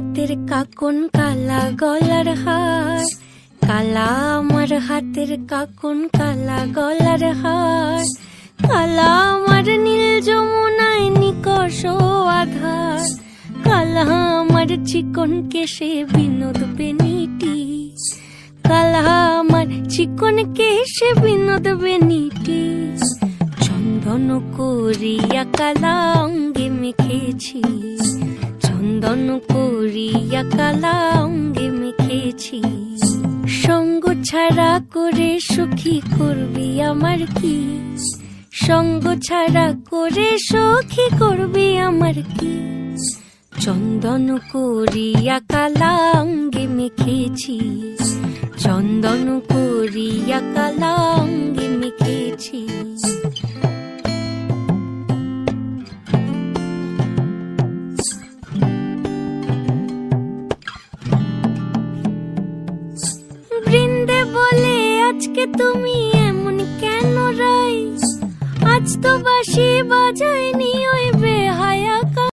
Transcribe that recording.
হাতের কাকন কালা গলার হার, কালা আমার হাতের কাকন কালা গলার হার, কালা আমার নীল যমুনায় নিকষ আধার, কালা আমার চিকন কেশে বিনোদ বেনিটি, কালা আমার চিকন কেশে বিনোদ বেনিটি, চন্দন করিয়া কালা অঙ্গে মেখেছি, চন্দন করিয়া কালা অঙ্গে মেখেছি, সঙ্গ ছাড়া করে সুখী করবি আমার কি, সঙ্গ ছাড়া করে সখী করবি আমার কি, চন্দন করিয়া কালা অঙ্গে মেখেছি, চন্দন করিয়া কালা অঙ্গে মেখেছি। বৃন্দে বলে আজকে তুমি এমন কেন রাই, আজ তো বাঁশি বাজায়নি ওই বেহায়া